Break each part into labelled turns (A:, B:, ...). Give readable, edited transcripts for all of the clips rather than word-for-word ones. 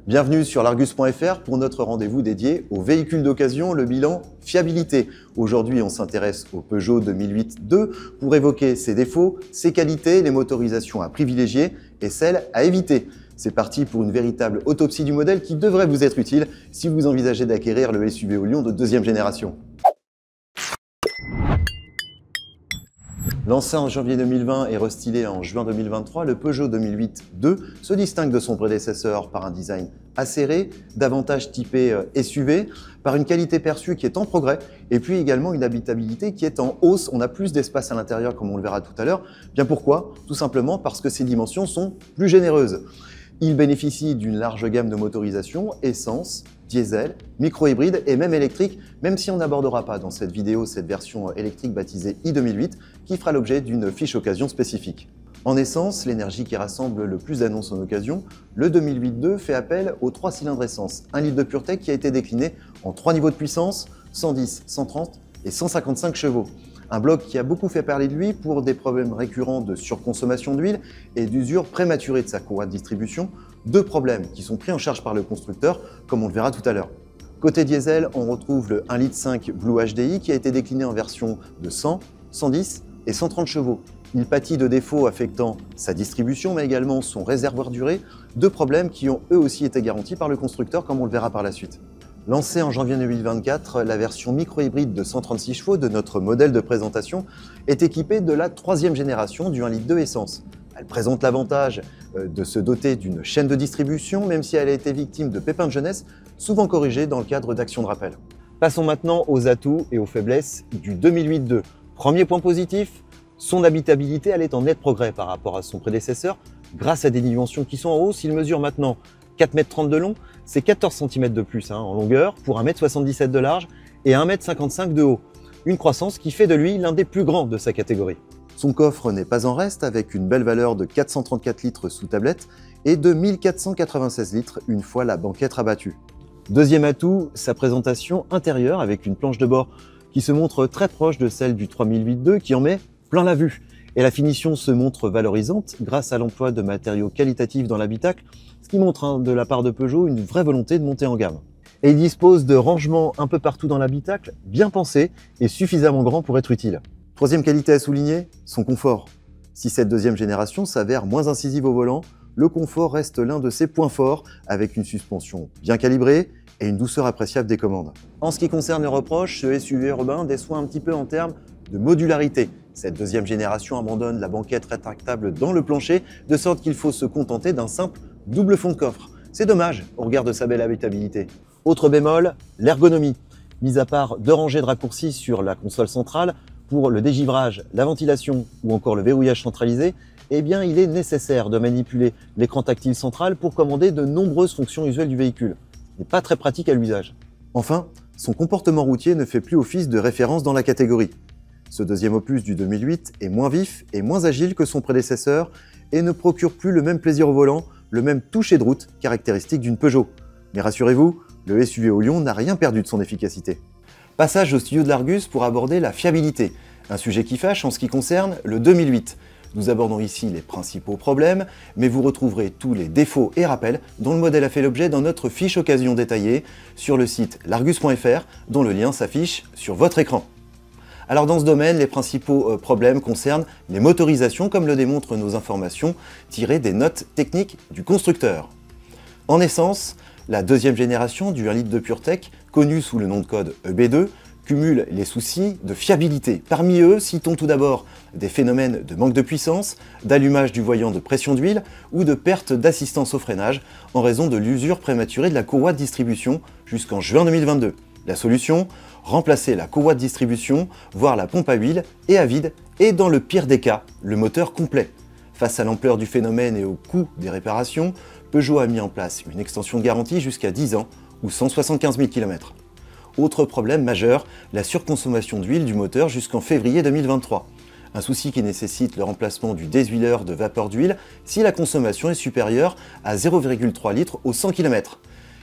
A: Bienvenue sur l'Argus.fr pour notre rendez-vous dédié aux véhicules d'occasion, le bilan fiabilité. Aujourd'hui, on s'intéresse au Peugeot 2008-2 pour évoquer ses défauts, ses qualités, les motorisations à privilégier et celles à éviter. C'est parti pour une véritable autopsie du modèle qui devrait vous être utile si vous envisagez d'acquérir le SUV au lion de deuxième génération. Lancé en janvier 2020 et restylé en juin 2023, le Peugeot 2008-2 se distingue de son prédécesseur par un design acéré, davantage typé SUV, par une qualité perçue qui est en progrès, et puis également une habitabilité qui est en hausse. On a plus d'espace à l'intérieur comme on le verra tout à l'heure. Bien pourquoi? Tout simplement parce que ses dimensions sont plus généreuses. Il bénéficie d'une large gamme de motorisations, essence, diesel, micro-hybride et même électrique, même si on n'abordera pas dans cette vidéo cette version électrique baptisée i2008 qui fera l'objet d'une fiche occasion spécifique. En essence, l'énergie qui rassemble le plus d'annonces en occasion, le 2008-2 fait appel aux 3 cylindres essence, 1 litre de PureTech qui a été décliné en 3 niveaux de puissance, 110, 130 et 155 chevaux. Un bloc qui a beaucoup fait parler de lui pour des problèmes récurrents de surconsommation d'huile et d'usure prématurée de sa courroie de distribution, 2 problèmes qui sont pris en charge par le constructeur, comme on le verra tout à l'heure. Côté diesel, on retrouve le 1,5 L Blue HDI qui a été décliné en version de 100, 110 et 130 chevaux. Il pâtit de défauts affectant sa distribution, mais également son réservoir durée, 2 problèmes qui ont eux aussi été garantis par le constructeur, comme on le verra par la suite. Lancée en janvier 2024, la version micro-hybride de 136 chevaux de notre modèle de présentation est équipée de la 3e génération du 1,2 litre essence. Elle présente l'avantage de se doter d'une chaîne de distribution, même si elle a été victime de pépins de jeunesse, souvent corrigés dans le cadre d'actions de rappel. Passons maintenant aux atouts et aux faiblesses du 2008-2. Premier point positif, son habitabilité elle est en net progrès par rapport à son prédécesseur. Grâce à des dimensions qui sont en hausse, il mesure maintenant 4,30 m de long, c'est 14 cm de plus en longueur pour 1,77 m de large et 1,55 m de haut. Une croissance qui fait de lui l'un des plus grands de sa catégorie. Son coffre n'est pas en reste avec une belle valeur de 434 litres sous tablette et de 1496 litres une fois la banquette rabattue. Deuxième atout, sa présentation intérieure avec une planche de bord qui se montre très proche de celle du 3008-2 qui en met plein la vue. Et la finition se montre valorisante grâce à l'emploi de matériaux qualitatifs dans l'habitacle, ce qui montre de la part de Peugeot une vraie volonté de monter en gamme. Et il dispose de rangements un peu partout dans l'habitacle, bien pensés et suffisamment grands pour être utiles. Troisième qualité à souligner, son confort. Si cette deuxième génération s'avère moins incisive au volant, le confort reste l'un de ses points forts avec une suspension bien calibrée et une douceur appréciable des commandes. En ce qui concerne les reproches, ce SUV urbain déçoit un petit peu en termes de modularité. Cette deuxième génération abandonne la banquette rétractable dans le plancher, de sorte qu'il faut se contenter d'un simple double fond de coffre. C'est dommage au regard de sa belle habitabilité. Autre bémol, l'ergonomie. Mis à part 2 rangées de raccourcis sur la console centrale, pour le dégivrage, la ventilation ou encore le verrouillage centralisé, eh bien il est nécessaire de manipuler l'écran tactile central pour commander de nombreuses fonctions usuelles du véhicule. Ce n'est pas très pratique à l'usage. Enfin, son comportement routier ne fait plus office de référence dans la catégorie. Ce deuxième opus du 2008 est moins vif et moins agile que son prédécesseur et ne procure plus le même plaisir au volant, le même toucher de route caractéristique d'une Peugeot. Mais rassurez-vous, le SUV au lion n'a rien perdu de son efficacité. Passage au studio de l'Argus pour aborder la fiabilité, un sujet qui fâche en ce qui concerne le 2008. Nous abordons ici les principaux problèmes, mais vous retrouverez tous les défauts et rappels dont le modèle a fait l'objet dans notre fiche occasion détaillée sur le site l'Argus.fr, dont le lien s'affiche sur votre écran. Alors dans ce domaine, les principaux problèmes concernent les motorisations, comme le démontrent nos informations tirées des notes techniques du constructeur. En essence, la deuxième génération du 1 litre de PureTech, connue sous le nom de code EB2, cumule les soucis de fiabilité. Parmi eux, citons tout d'abord des phénomènes de manque de puissance, d'allumage du voyant de pression d'huile ou de perte d'assistance au freinage en raison de l'usure prématurée de la courroie de distribution jusqu'en juin 2022. La solution, remplacer la courroie de distribution, voire la pompe à huile et à vide, et dans le pire des cas, le moteur complet. Face à l'ampleur du phénomène et au coût des réparations, Peugeot a mis en place une extension de garantie jusqu'à 10 ans ou 175 000 km. Autre problème majeur, la surconsommation d'huile du moteur jusqu'en février 2023. Un souci qui nécessite le remplacement du déshuileur de vapeur d'huile si la consommation est supérieure à 0,3 litres au 100 km.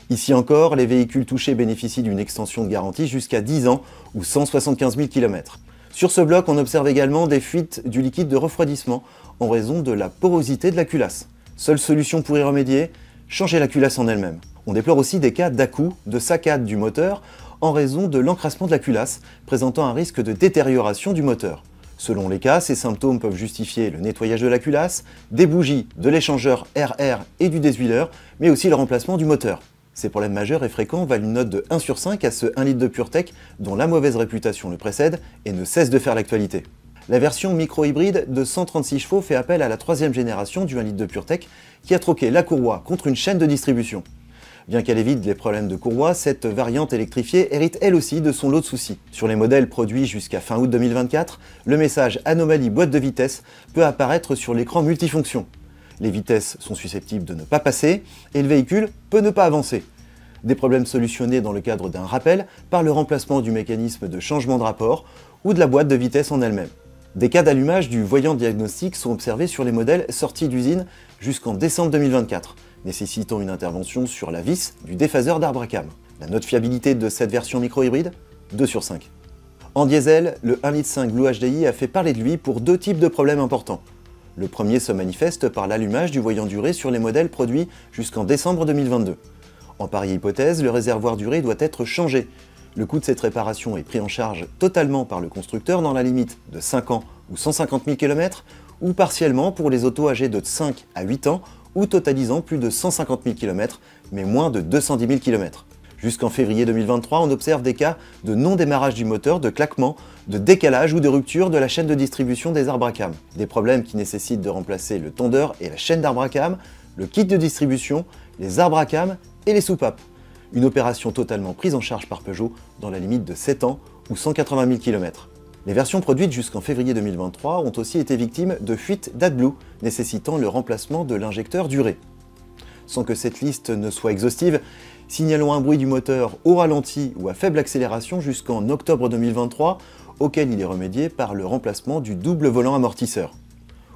A: Ici encore, les véhicules touchés bénéficient d'une extension de garantie jusqu'à 10 ans ou 175 000 km. Sur ce bloc, on observe également des fuites du liquide de refroidissement en raison de la porosité de la culasse. Seule solution pour y remédier, changer la culasse en elle-même. On déplore aussi des cas d'à-coups, de saccades du moteur en raison de l'encrassement de la culasse, présentant un risque de détérioration du moteur. Selon les cas, ces symptômes peuvent justifier le nettoyage de la culasse, des bougies, de l'échangeur RR et du déshuileur, mais aussi le remplacement du moteur. Ces problèmes majeurs et fréquents valent une note de 1 sur 5 à ce 1 litre de PureTech dont la mauvaise réputation le précède et ne cesse de faire l'actualité. La version micro-hybride de 136 chevaux fait appel à la troisième génération du 1 litre de PureTech qui a troqué la courroie contre une chaîne de distribution. Bien qu'elle évite les problèmes de courroie, cette variante électrifiée hérite elle aussi de son lot de soucis. Sur les modèles produits jusqu'à fin août 2024, le message anomalie boîte de vitesse peut apparaître sur l'écran multifonction. Les vitesses sont susceptibles de ne pas passer et le véhicule peut ne pas avancer. Des problèmes solutionnés dans le cadre d'un rappel par le remplacement du mécanisme de changement de rapport ou de la boîte de vitesse en elle-même. Des cas d'allumage du voyant diagnostic sont observés sur les modèles sortis d'usine jusqu'en décembre 2024, nécessitant une intervention sur la vis du déphaseur d'arbre à cam. La note fiabilité de cette version micro-hybride, 2 sur 5. En diesel, le 1,5 Blue HDI a fait parler de lui pour deux types de problèmes importants. Le premier se manifeste par l'allumage du voyant durée sur les modèles produits jusqu'en décembre 2022. En pareille hypothèse, le réservoir durée doit être changé. Le coût de cette réparation est pris en charge totalement par le constructeur dans la limite de 5 ans ou 150 000 km, ou partiellement pour les autos âgées de 5 à 8 ans ou totalisant plus de 150 000 km, mais moins de 210 000 km. Jusqu'en février 2023, on observe des cas de non-démarrage du moteur, de claquement, de décalage ou de rupture de la chaîne de distribution des arbres à cam. Des problèmes qui nécessitent de remplacer le tondeur et la chaîne d'arbres à cam, le kit de distribution, les arbres à cam et les soupapes. Une opération totalement prise en charge par Peugeot dans la limite de 7 ans ou 180 000 km. Les versions produites jusqu'en février 2023 ont aussi été victimes de fuites d'AdBlue, nécessitant le remplacement de l'injecteur duré. Sans que cette liste ne soit exhaustive, signalons un bruit du moteur au ralenti ou à faible accélération jusqu'en octobre 2023, auquel il est remédié par le remplacement du double volant amortisseur.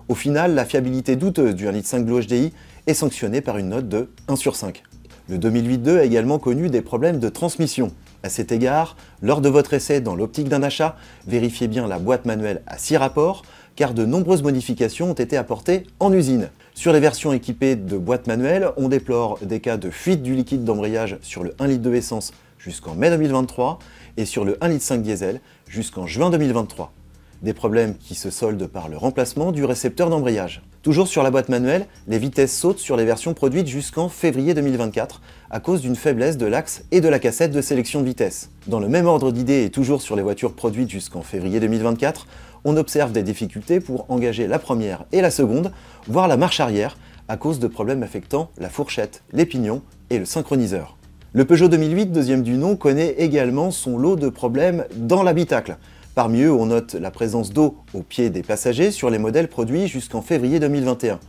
A: Au final, la fiabilité douteuse du 1,5 Blue HDI est sanctionnée par une note de 1 sur 5. Le 2008-2 a également connu des problèmes de transmission. À cet égard, lors de votre essai dans l'optique d'un achat, vérifiez bien la boîte manuelle à 6 rapports, car de nombreuses modifications ont été apportées en usine. Sur les versions équipées de boîte manuelle, on déplore des cas de fuite du liquide d'embrayage sur le 1 litre de essence jusqu'en mai 2023 et sur le 1,5 litre diesel jusqu'en juin 2023. Des problèmes qui se soldent par le remplacement du récepteur d'embrayage. Toujours sur la boîte manuelle, les vitesses sautent sur les versions produites jusqu'en février 2024 à cause d'une faiblesse de l'axe et de la cassette de sélection de vitesse. Dans le même ordre d'idée et toujours sur les voitures produites jusqu'en février 2024, on observe des difficultés pour engager la première et la seconde, voire la marche arrière, à cause de problèmes affectant la fourchette, les pignons et le synchroniseur. Le Peugeot 2008, deuxième du nom, connaît également son lot de problèmes dans l'habitacle. Parmi eux, on note la présence d'eau au pied des passagers sur les modèles produits jusqu'en février 2021.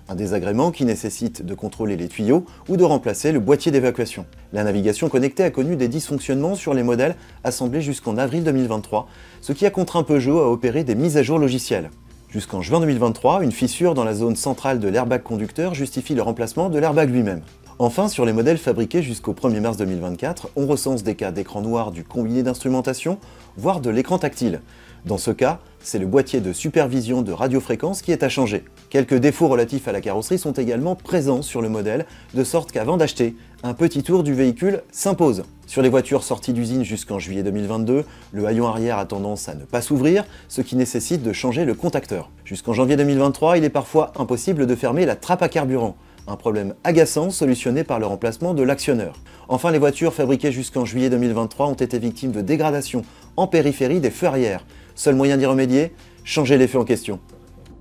A: Un désagrément qui nécessite de contrôler les tuyaux ou de remplacer le boîtier d'évacuation. La navigation connectée a connu des dysfonctionnements sur les modèles assemblés jusqu'en avril 2023, ce qui a contraint Peugeot à opérer des mises à jour logicielles. Jusqu'en juin 2023, une fissure dans la zone centrale de l'airbag conducteur justifie le remplacement de l'airbag lui-même. Enfin, sur les modèles fabriqués jusqu'au 1er mars 2024, on recense des cas d'écran noir du combiné d'instrumentation, voire de l'écran tactile. Dans ce cas, c'est le boîtier de supervision de radiofréquence qui est à changer. Quelques défauts relatifs à la carrosserie sont également présents sur le modèle, de sorte qu'avant d'acheter, un petit tour du véhicule s'impose. Sur les voitures sorties d'usine jusqu'en juillet 2022, le haillon arrière a tendance à ne pas s'ouvrir, ce qui nécessite de changer le contacteur. Jusqu'en janvier 2023, il est parfois impossible de fermer la trappe à carburant. Un problème agaçant solutionné par le remplacement de l'actionneur. Enfin, les voitures fabriquées jusqu'en juillet 2023 ont été victimes de dégradations en périphérie des feux arrière. Seul moyen d'y remédier, changer les feux en question.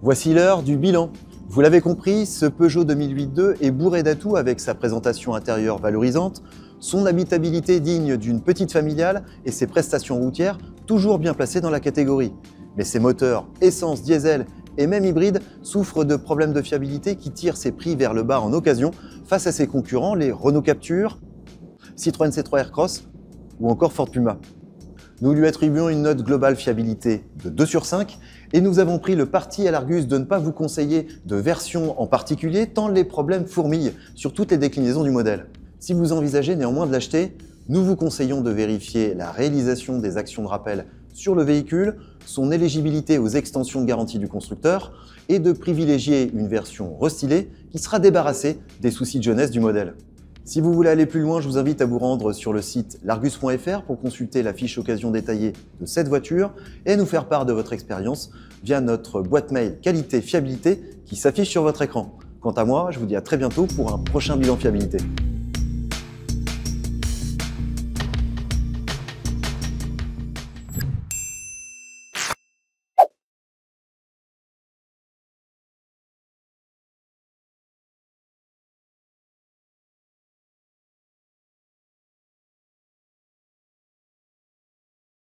A: Voici l'heure du bilan. Vous l'avez compris, ce Peugeot 2008-2 est bourré d'atouts avec sa présentation intérieure valorisante, son habitabilité digne d'une petite familiale et ses prestations routières toujours bien placées dans la catégorie. Mais ses moteurs, essence, diesel et même hybride souffrent de problèmes de fiabilité qui tirent ses prix vers le bas en occasion face à ses concurrents, les Renault Captur, Citroën C3 Aircross ou encore Ford Puma. Nous lui attribuons une note globale fiabilité de 2 sur 5 et nous avons pris le parti à l'Argus de ne pas vous conseiller de version en particulier tant les problèmes fourmillent sur toutes les déclinaisons du modèle. Si vous envisagez néanmoins de l'acheter, nous vous conseillons de vérifier la réalisation des actions de rappel sur le véhicule, son éligibilité aux extensions de garantie du constructeur et de privilégier une version restylée qui sera débarrassée des soucis de jeunesse du modèle. Si vous voulez aller plus loin, je vous invite à vous rendre sur le site largus.fr pour consulter la fiche occasion détaillée de cette voiture et à nous faire part de votre expérience via notre boîte mail qualité-fiabilité qui s'affiche sur votre écran. Quant à moi, je vous dis à très bientôt pour un prochain bilan fiabilité.